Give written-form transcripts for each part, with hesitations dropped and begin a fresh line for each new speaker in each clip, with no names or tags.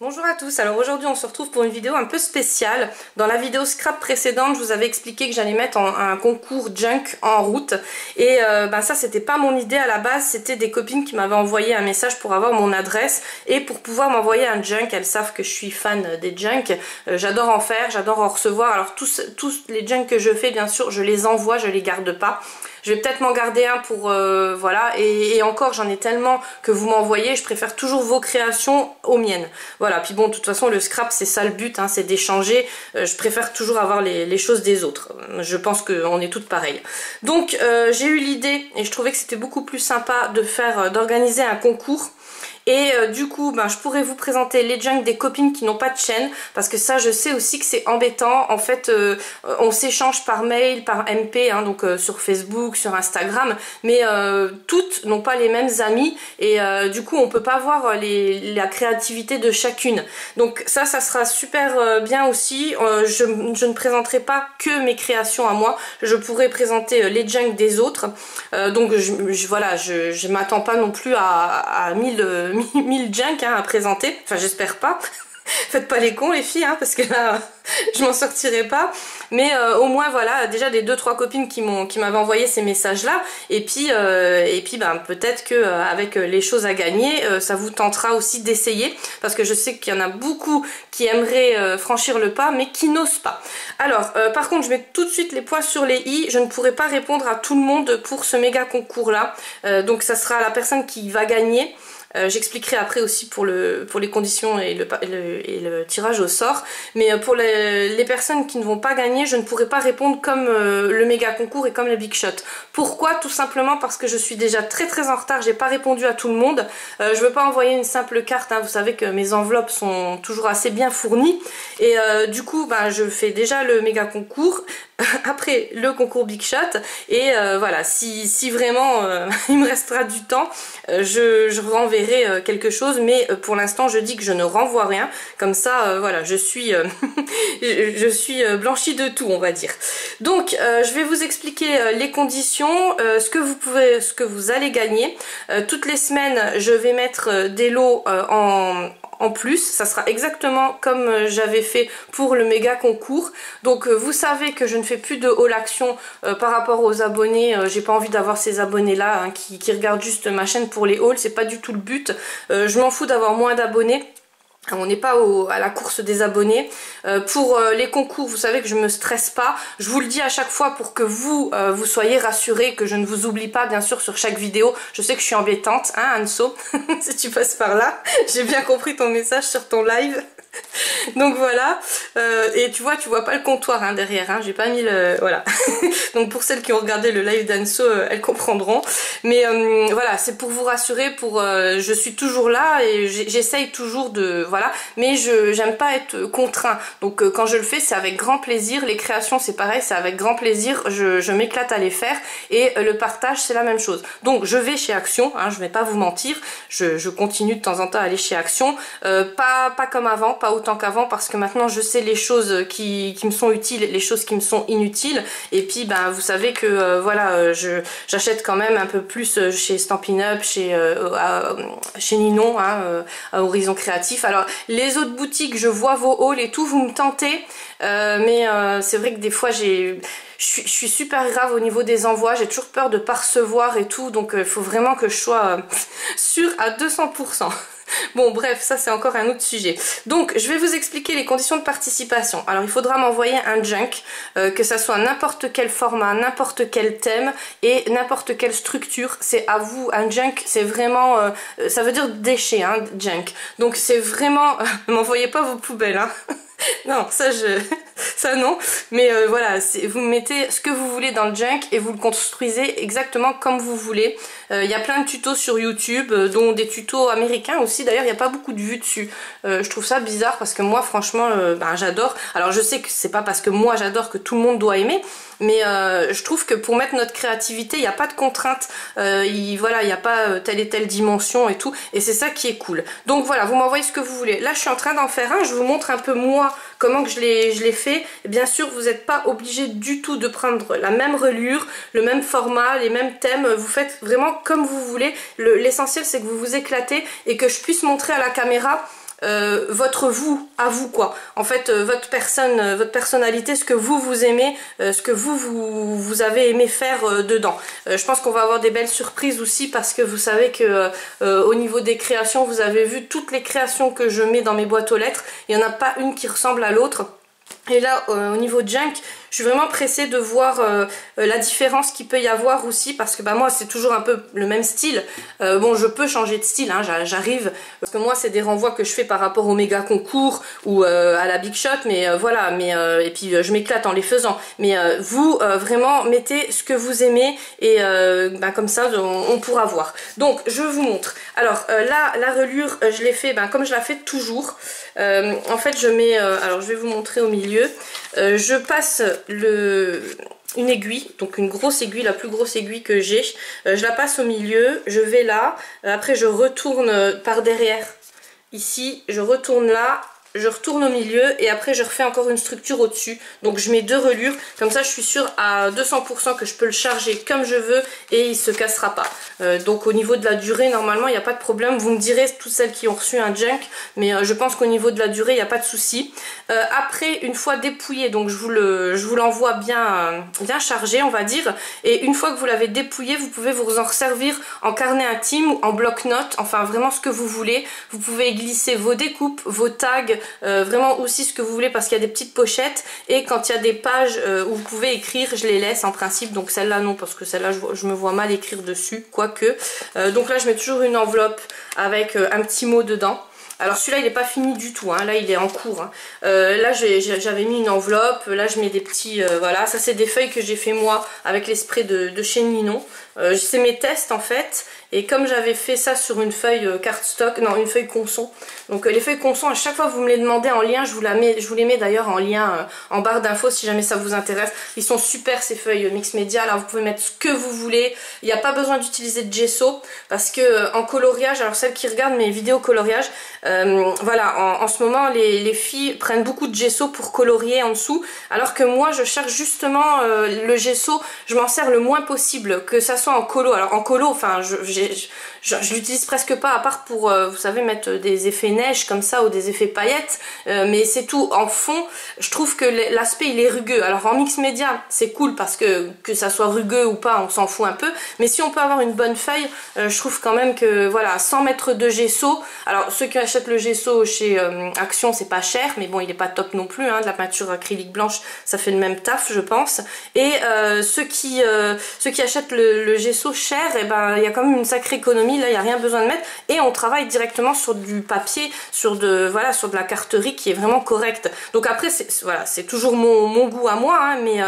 Bonjour à tous, alors aujourd'hui on se retrouve pour une vidéo un peu spéciale. Dans la vidéo scrap précédente, je vous avais expliqué que j'allais mettre un concours junk en route. Et ça c'était pas mon idée à la base, c'était des copines qui m'avaient envoyé un message pour avoir mon adresse et pour pouvoir m'envoyer un junk. Elles savent que je suis fan des junk, j'adore en faire, j'adore en recevoir. Alors tous les junk que je fais, bien sûr, je les envoie, je les garde pas. Je vais peut-être m'en garder un pour voilà, et encore j'en ai tellement que vous m'envoyez, je préfère toujours vos créations aux miennes. Voilà, puis bon, de toute façon le scrap c'est ça le but, hein, c'est d'échanger. Je préfère toujours avoir les choses des autres. Je pense qu'on est toutes pareilles. Donc j'ai eu l'idée et je trouvais que c'était beaucoup plus sympa d'organiser un concours. Et du coup, je pourrais vous présenter les junk des copines qui n'ont pas de chaîne, parce que ça, je sais aussi que c'est embêtant. En fait, on s'échange par mail, par MP, hein, donc sur Facebook, sur Instagram, mais toutes n'ont pas les mêmes amis, et du coup, on peut pas voir la créativité de chacune. Donc ça sera super bien aussi. Je ne présenterai pas que mes créations à moi, je pourrais présenter les junk des autres. Donc voilà, je m'attends pas non plus à 1000 junk à présenter, enfin j'espère pas. Faites pas les cons les filles, hein, parce que là je m'en sortirai pas, mais au moins voilà, déjà des 2-3 copines qui m'avaient envoyé ces messages là, et puis peut-être que avec les choses à gagner, ça vous tentera aussi d'essayer, parce que je sais qu'il y en a beaucoup qui aimeraient franchir le pas mais qui n'osent pas. Alors par contre je mets tout de suite les points sur les i, je ne pourrai pas répondre à tout le monde pour ce méga concours là, donc ça sera la personne qui va gagner. J'expliquerai après aussi pour les conditions et le tirage au sort, mais pour les personnes qui ne vont pas gagner, je ne pourrai pas répondre comme le méga concours et comme le big shot. Pourquoi? Tout simplement parce que je suis déjà très en retard, j'ai pas répondu à tout le monde. Je veux pas envoyer une simple carte, hein. Vous savez que mes enveloppes sont toujours assez bien fournies, et du coup je fais déjà le méga concours, après le concours big shot, et voilà, si vraiment il me restera du temps, je renverrai quelque chose, mais pour l'instant je dis que je ne renvoie rien, comme ça voilà, je suis blanchie de tout, on va dire. Donc je vais vous expliquer les conditions, ce que vous allez gagner. Toutes les semaines je vais mettre des lots en plus, ça sera exactement comme j'avais fait pour le méga concours. Donc vous savez que je ne fais plus de haul action par rapport aux abonnés. J'ai pas envie d'avoir ces abonnés là, hein, qui regardent juste ma chaîne pour les hauls, c'est pas du tout le but. Je m'en fous d'avoir moins d'abonnés. On n'est pas à la course des abonnés. Pour les concours, vous savez que je me stresse pas. Je vous le dis à chaque fois pour que vous soyez rassurés, que je ne vous oublie pas bien sûr sur chaque vidéo. Je sais que je suis embêtante, hein Anso, si tu passes par là. J'ai bien compris ton message sur ton live. Donc voilà, et tu vois pas le comptoir, hein, derrière, hein, j'ai pas mis le... voilà. Donc pour celles qui ont regardé le live d'Anso, elles comprendront. Mais voilà, c'est pour vous rassurer, je suis toujours là et j'essaye toujours de... voilà, mais j'aime pas être contraint. Donc quand je le fais, c'est avec grand plaisir. Les créations, c'est pareil, c'est avec grand plaisir. Je m'éclate à les faire, et le partage, c'est la même chose. Donc je vais chez Action, hein, je vais pas vous mentir, je continue de temps en temps à aller chez Action, pas comme avant, pas autant qu'avant, parce que maintenant je sais les choses qui me sont utiles, les choses qui me sont inutiles, et puis vous savez que voilà, j'achète quand même un peu plus chez Stampin' Up, chez Ninon, hein, à Horizon Créatif. Alors les autres boutiques, je vois vos hauls et tout, vous me tentez, mais c'est vrai que des fois je suis super grave au niveau des envois, j'ai toujours peur de pas recevoir et tout, donc il faut vraiment que je sois sûre à 200%. Bon bref, ça c'est encore un autre sujet. Donc je vais vous expliquer les conditions de participation. Alors il faudra m'envoyer un junk, que ça soit n'importe quel format, n'importe quel thème et n'importe quelle structure. C'est à vous, un junk c'est vraiment, ça veut dire déchet, hein, junk. Donc c'est vraiment, m'envoyez pas vos poubelles, hein. Non, ça non, mais voilà, vous mettez ce que vous voulez dans le junk et vous le construisez exactement comme vous voulez. Il y a plein de tutos sur YouTube, dont des tutos américains aussi. D'ailleurs, il n'y a pas beaucoup de vues dessus. Je trouve ça bizarre parce que moi, franchement, j'adore. Alors, je sais que c'est pas parce que moi j'adore que tout le monde doit aimer, mais je trouve que pour mettre notre créativité, il n'y a pas de contraintes. Voilà, il n'y a pas telle et telle dimension et tout, et c'est ça qui est cool. Donc voilà, vous m'envoyez ce que vous voulez. Là, je suis en train d'en faire un. Je vous montre un peu moi comment que je l'ai fait. Bien sûr, vous n'êtes pas obligé du tout de prendre la même reliure, le même format, les mêmes thèmes. Vous faites vraiment comme vous voulez. L'essentiel, c'est que vous vous éclatez et que je puisse montrer à la caméra votre vous à vous quoi. En fait votre personne, votre personnalité, ce que vous aimez, ce que vous avez aimé faire dedans. Je pense qu'on va avoir des belles surprises aussi parce que vous savez que au niveau des créations, vous avez vu toutes les créations que je mets dans mes boîtes aux lettres, il n'y en a pas une qui ressemble à l'autre. Et là au niveau junk, je suis vraiment pressée de voir la différence qu'il peut y avoir aussi parce que bah, moi c'est toujours un peu le même style. Bon, je peux changer de style, hein, j'arrive, parce que moi c'est des renvois que je fais par rapport au méga concours ou à la big shot, mais voilà, et puis je m'éclate en les faisant. Mais vous vraiment mettez ce que vous aimez et bah, comme ça on pourra voir. Donc je vous montre. Alors là la reliure je l'ai fait comme je la fais toujours. En fait je mets, alors je vais vous montrer au milieu, je passe une aiguille, donc une grosse aiguille, la plus grosse aiguille que j'ai, je la passe au milieu, je vais là, après je retourne par derrière, ici, je retourne là, je retourne au milieu et après je refais encore une structure au dessus. Donc je mets deux reliures, comme ça je suis sûre à 200% que je peux le charger comme je veux et il se cassera pas. Donc au niveau de la durée normalement il n'y a pas de problème. Vous me direz toutes celles qui ont reçu un junk, mais je pense qu'au niveau de la durée il n'y a pas de souci. Après une fois dépouillé, donc je vous l'envoie bien chargé on va dire, et une fois que vous l'avez dépouillé vous pouvez vous en servir en carnet intime ou en bloc-notes, enfin vraiment ce que vous voulez. Vous pouvez y glisser vos découpes, vos tags, vraiment aussi ce que vous voulez parce qu'il y a des petites pochettes et quand il y a des pages où vous pouvez écrire, je les laisse en principe. Donc celle-là non, parce que celle-là je me vois mal écrire dessus, quoique. Donc là je mets toujours une enveloppe avec un petit mot dedans. Alors celui-là il n'est pas fini du tout, hein. Là il est en cours, hein. Là j'avais mis une enveloppe, là je mets des petits, voilà, ça c'est des feuilles que j'ai fait moi avec les sprays de chez Ninon. C'est mes tests en fait, et comme j'avais fait ça sur une feuille cardstock, non une feuille Conson, donc les feuilles Conson à chaque fois que vous me les demandez en lien, je vous les mets d'ailleurs en lien en barre d'infos si jamais ça vous intéresse. Ils sont super ces feuilles mix média, là vous pouvez mettre ce que vous voulez, il n'y a pas besoin d'utiliser de gesso parce que en coloriage, alors celles qui regardent mes vidéos coloriage, voilà, en ce moment les filles prennent beaucoup de gesso pour colorier en dessous, alors que moi je cherche justement le gesso, je m'en sers le moins possible, que ça soit en colo. Alors en colo, enfin je l'utilise presque pas à part pour vous savez mettre des effets neige comme ça ou des effets paillettes, mais c'est tout. En fond je trouve que l'aspect il est rugueux. Alors en mix média c'est cool parce que ça soit rugueux ou pas on s'en fout un peu, mais si on peut avoir une bonne feuille, je trouve quand même que voilà, sans mettre de gesso. Alors ceux qui achètent le gesso chez Action c'est pas cher, mais bon il est pas top non plus, hein, de la peinture acrylique blanche ça fait le même taf je pense. Et ceux qui achètent le gesso cher, et ben il y a quand même une sacrée économie, là il n'y a rien besoin de mettre et on travaille directement sur du papier, sur de la carterie qui est vraiment correcte. Donc après voilà, c'est toujours mon goût à moi, hein, mais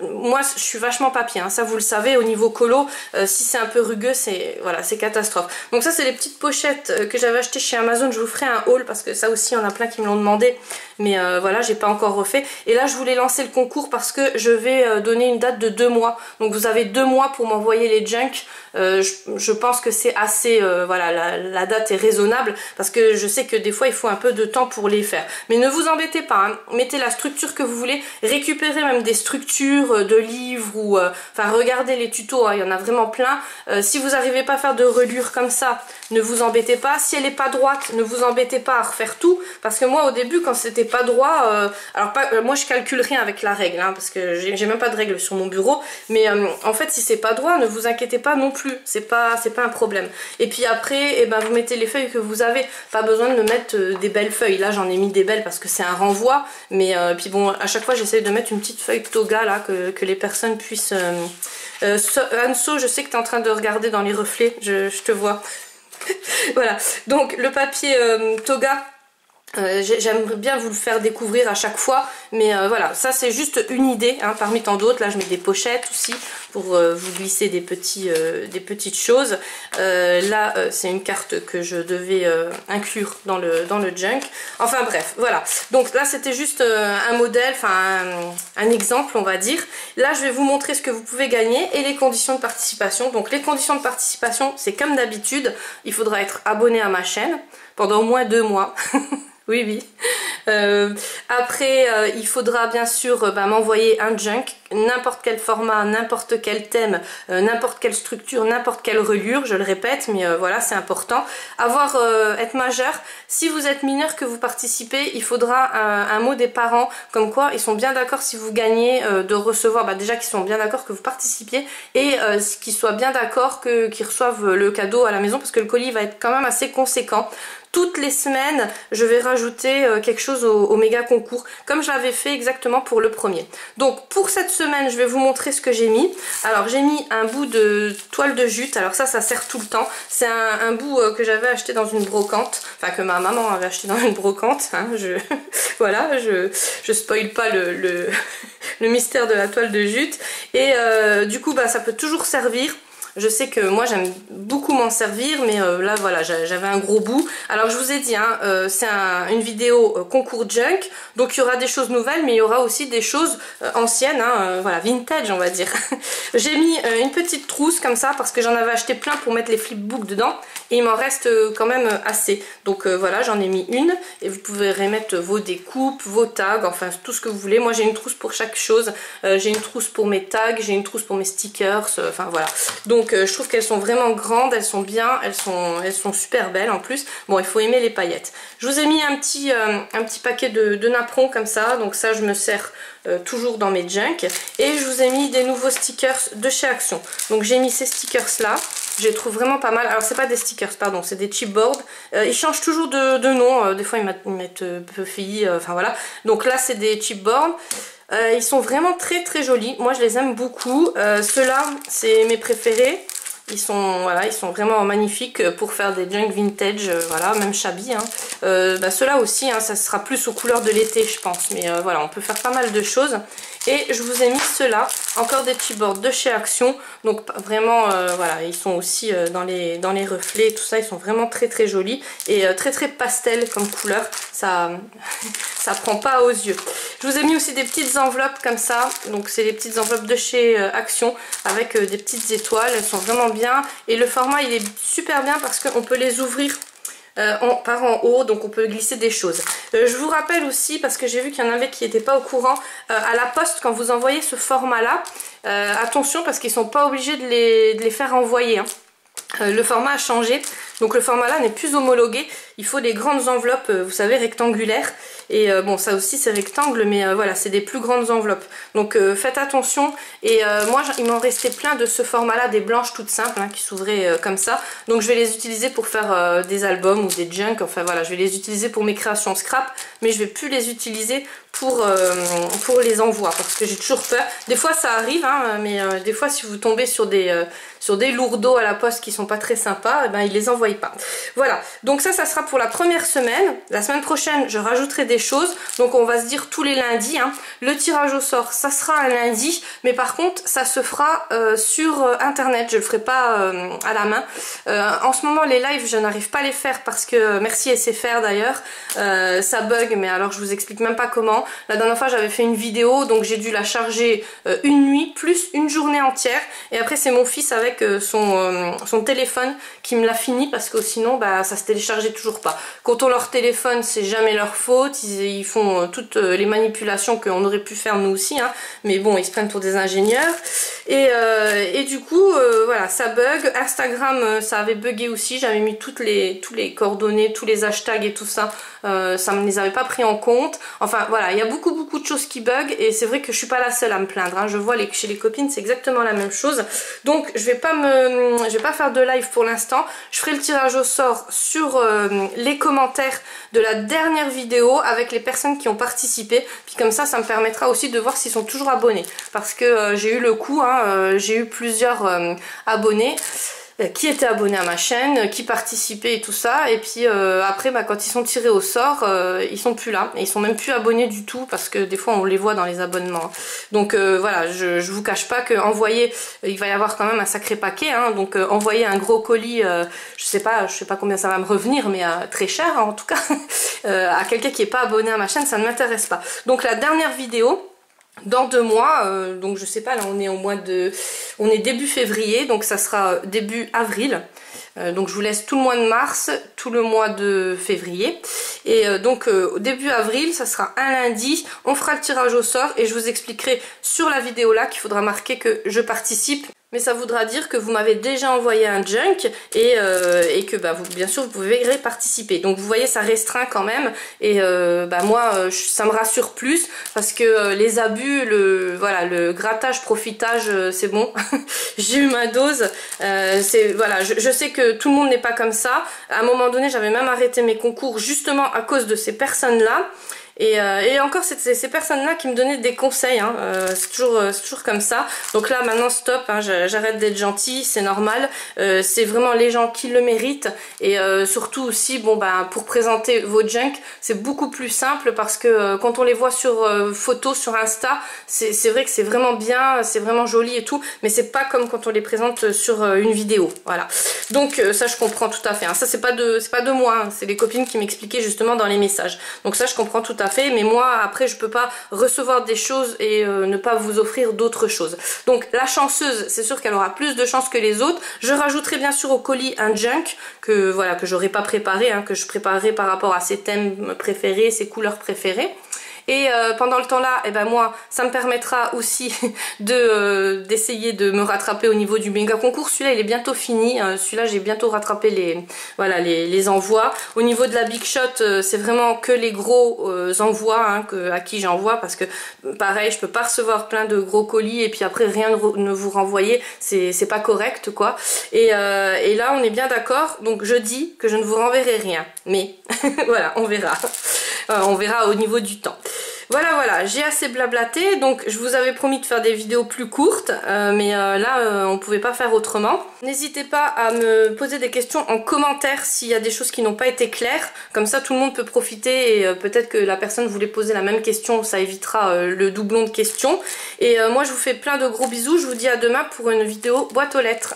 moi je suis vachement papier, hein, ça vous le savez. Au niveau colo, si c'est un peu rugueux c'est voilà, c'est catastrophe. Donc ça c'est les petites pochettes que j'avais achetées chez Amazon. Je vous ferai un haul parce que ça aussi on a plein qui me l'ont demandé, mais voilà, j'ai pas encore refait. Et là je voulais lancer le concours parce que je vais donner une date de 2 mois, donc vous avez 2 mois pour m'envoyer les junk. Je pense que c'est assez, voilà, la date est raisonnable parce que je sais que des fois il faut un peu de temps pour les faire. Mais ne vous embêtez pas, hein. Mettez la structure que vous voulez, récupérez même des structures de livres ou enfin regardez les tutos, hein, il y en a vraiment plein. Si vous n'arrivez pas à faire de reliure comme ça, ne vous embêtez pas. Si elle n'est pas droite, ne vous embêtez pas à refaire tout, parce que moi au début quand c'était pas droit, moi je calcule rien avec la règle, hein, parce que j'ai même pas de règle sur mon bureau, mais en fait si c'est pas droit, ne vous inquiétez pas non plus, c'est pas un problème. Et puis après, eh ben, vous mettez les feuilles que vous avez, pas besoin de me mettre des belles feuilles. Là j'en ai mis des belles parce que c'est un renvoi, mais puis bon, à chaque fois j'essaie de mettre une petite feuille toga là, que les personnes puissent... Anso, je sais que tu es en train de regarder dans les reflets, je te vois. Voilà, donc le papier toga, j'aimerais bien vous le faire découvrir à chaque fois, mais voilà, ça c'est juste une idée, hein, parmi tant d'autres. Là je mets des pochettes aussi pour vous glisser des petites choses. Là c'est une carte que je devais inclure dans le junk. Enfin bref, voilà. Donc là c'était juste un modèle, enfin un exemple on va dire. Là je vais vous montrer ce que vous pouvez gagner et les conditions de participation. Donc les conditions de participation c'est comme d'habitude, il faudra être abonné à ma chaîne pendant au moins 2 mois. Oui, oui. Après, il faudra bien sûr m'envoyer un junk, n'importe quel format, n'importe quel thème, n'importe quelle structure, n'importe quelle reliure, je le répète, mais voilà, c'est important. Être majeur, si vous êtes mineur que vous participez, il faudra un mot des parents, comme quoi ils sont bien d'accord si vous gagnez de recevoir, déjà qu'ils sont bien d'accord que vous participiez, et qu'ils soient bien d'accord qu'ils reçoivent le cadeau à la maison, parce que le colis va être quand même assez conséquent. Toutes les semaines, je vais rajouter quelque chose au méga concours, comme je l'avais fait exactement pour le premier. Donc pour cette semaine, je vais vous montrer ce que j'ai mis. Alors j'ai mis un bout de toile de jute, alors ça sert tout le temps. C'est un bout que j'avais acheté dans une brocante, enfin que ma maman avait acheté dans une brocante. Hein, voilà, je spoil pas le mystère de la toile de jute. Et du coup, ça peut toujours servir. Je sais que moi j'aime beaucoup m'en servir, mais là voilà, j'avais un gros bout. Alors je vous ai dit, hein, c'est une vidéo concours junk, donc il y aura des choses nouvelles, mais il y aura aussi des choses anciennes, hein, voilà, vintage on va dire. J'ai mis une petite trousse comme ça, parce que j'en avais acheté plein pour mettre les flipbooks dedans, et il m'en reste quand même assez. Donc voilà, j'en ai mis une, et vous pouvez remettre vos découpes, vos tags, enfin tout ce que vous voulez. Moi j'ai une trousse pour chaque chose, j'ai une trousse pour mes tags, j'ai une trousse pour mes stickers, enfin voilà. Donc je trouve qu'elles sont vraiment grandes, elles sont bien, elles sont super belles en plus. Bon, il faut aimer les paillettes. Je vous ai mis un petit paquet de napperons comme ça, donc ça je me sers toujours dans mes junks. Et je vous ai mis des nouveaux stickers de chez Action. Donc j'ai mis ces stickers là, je les trouve vraiment pas mal. Alors c'est pas des stickers, pardon, c'est des chipboards. Ils changent toujours de nom, des fois ils mettent Puffy, enfin voilà. Donc là c'est des chipboards. Ils sont vraiment très très jolis, moi je les aime beaucoup. Ceux-là c'est mes préférés. Ils sont vraiment magnifiques pour faire des junk vintage, voilà, même shabby. Hein. Ceux-là aussi, hein, ça sera plus aux couleurs de l'été je pense, mais voilà, on peut faire pas mal de choses. Et je vous ai mis ceux-là, encore des chipboards de chez Action, donc vraiment voilà, ils sont aussi dans les reflets et tout ça, ils sont vraiment très très jolis et très très pastel comme couleur, ça prend pas aux yeux. Je vous ai mis aussi des petites enveloppes comme ça, donc c'est les petites enveloppes de chez Action avec des petites étoiles, elles sont vraiment bien et le format il est super bien parce qu'on peut les ouvrir par en haut, donc on peut glisser des choses. Je vous rappelle aussi, parce que j'ai vu qu'il y en avait qui n'étaient pas au courant, à la poste quand vous envoyez ce format là, attention parce qu'ils ne sont pas obligés de les faire envoyer, hein. Le format a changé, donc le format là n'est plus homologué, il faut des grandes enveloppes, vous savez, rectangulaires, et bon ça aussi c'est rectangle, mais voilà, c'est des plus grandes enveloppes, donc faites attention. Et moi il m'en restait plein de ce format là, des blanches toutes simples, hein, qui s'ouvraient comme ça, donc je vais les utiliser pour faire des albums ou des junk, enfin voilà, je vais les utiliser pour mes créations scrap, mais je vais plus les utiliser pour les envois, parce que j'ai toujours peur. Des fois ça arrive, hein, mais des fois si vous tombez sur des lourdeaux à la poste qui sont pas très sympas, ils les envoient pas. Voilà, donc ça sera pour la première semaine. La semaine prochaine je rajouterai des choses, donc on va se dire tous les lundis, hein. Le tirage au sort ça sera un lundi, mais par contre ça se fera sur internet, je le ferai pas à la main. En ce moment les lives je n'arrive pas à les faire parce que, merci SFR d'ailleurs, ça bug, mais alors je vous explique même pas comment. La dernière fois j'avais fait une vidéo, donc j'ai dû la charger une nuit plus une journée entière, et après c'est mon fils avec son téléphone qui me l'a fini, parce que sinon ça se téléchargeait toujours pas. Quand on leur téléphone c'est jamais leur faute, ils font toutes les manipulations qu'on aurait pu faire nous aussi, hein, mais bon ils se prennent pour des ingénieurs, et du coup voilà, ça bug. Instagram ça avait bugué aussi, j'avais mis toutes les coordonnées, tous les hashtags et tout ça, ça me les avait pas pris en compte. Enfin voilà, il y a beaucoup de choses qui bug, et c'est vrai que je suis pas la seule à me plaindre, hein. Je vois chez les copines c'est exactement la même chose, donc je vais pas faire de live pour l'instant. Je ferai le tirage au sort sur les commentaires de la dernière vidéo avec les personnes qui ont participé, puis comme ça me permettra aussi de voir s'ils sont toujours abonnés, parce que j'ai eu le coup, hein, j'ai eu plusieurs abonnés qui étaient abonnés à ma chaîne, qui participaient et tout ça, et puis après quand ils sont tirés au sort, ils sont plus là, et ils sont même plus abonnés du tout, parce que des fois on les voit dans les abonnements. Donc voilà, je vous cache pas que envoyer, il va y avoir quand même un sacré paquet, hein, donc envoyer un gros colis, je sais pas combien ça va me revenir, mais très cher, hein, en tout cas, à quelqu'un qui est pas abonné à ma chaîne, ça ne m'intéresse pas. Donc la dernière vidéo dans 2 mois, donc je sais pas, là on est début février, donc ça sera début avril. Donc je vous laisse tout le mois de mars, tout le mois de février. Et donc au début avril, ça sera un lundi, on fera le tirage au sort et je vous expliquerai sur la vidéo là qu'il faudra marquer que je participe. Mais ça voudra dire que vous m'avez déjà envoyé un junk et que bah, vous, bien sûr vous pouvez participer. Donc vous voyez ça restreint quand même et bah, moi ça me rassure plus parce que les abus, voilà, le grattage, profitage, c'est bon. J'ai eu ma dose. Voilà, je sais que tout le monde n'est pas comme ça. À un moment donné j'avais même arrêté mes concours justement à cause de ces personnes-là. Et encore c'est ces personnes-là qui me donnaient des conseils, hein. C'est toujours comme ça. Donc là maintenant stop, hein, j'arrête d'être gentille, c'est normal. C'est vraiment les gens qui le méritent. Et surtout aussi, bon ben pour présenter vos junk, c'est beaucoup plus simple parce que quand on les voit sur photo sur Insta, c'est vrai que c'est vraiment bien, c'est vraiment joli et tout, mais c'est pas comme quand on les présente sur une vidéo. Voilà. Donc ça je comprends tout à fait. Hein. Ça c'est pas de moi, hein. C'est les copines qui m'expliquaient justement dans les messages. Donc ça je comprends tout à fait, mais moi après je peux pas recevoir des choses et ne pas vous offrir d'autres choses. Donc la chanceuse, c'est sûr qu'elle aura plus de chance que les autres. Je rajouterai bien sûr au colis un junk que voilà, que j'aurais pas préparé, hein, que je préparerai par rapport à ses thèmes préférés, ses couleurs préférées. Et pendant le temps là, eh ben moi, ça me permettra aussi d'essayer de me rattraper au niveau du méga concours. Celui-là, il est bientôt fini. Celui-là, j'ai bientôt rattrapé les envois. Au niveau de la Big Shot, c'est vraiment que les gros envois, hein, à qui j'envoie, parce que pareil, je peux pas recevoir plein de gros colis et puis après rien ne vous renvoyer. C'est pas correct, quoi. Et là, on est bien d'accord. Donc je dis que je ne vous renverrai rien. Mais voilà, on verra. On verra au niveau du temps. Voilà, j'ai assez blablaté, donc je vous avais promis de faire des vidéos plus courtes, mais là on pouvait pas faire autrement. N'hésitez pas à me poser des questions en commentaire s'il y a des choses qui n'ont pas été claires, comme ça tout le monde peut profiter et peut-être que la personne voulait poser la même question, ça évitera le doublon de questions. Et moi je vous fais plein de gros bisous, je vous dis à demain pour une vidéo boîte aux lettres.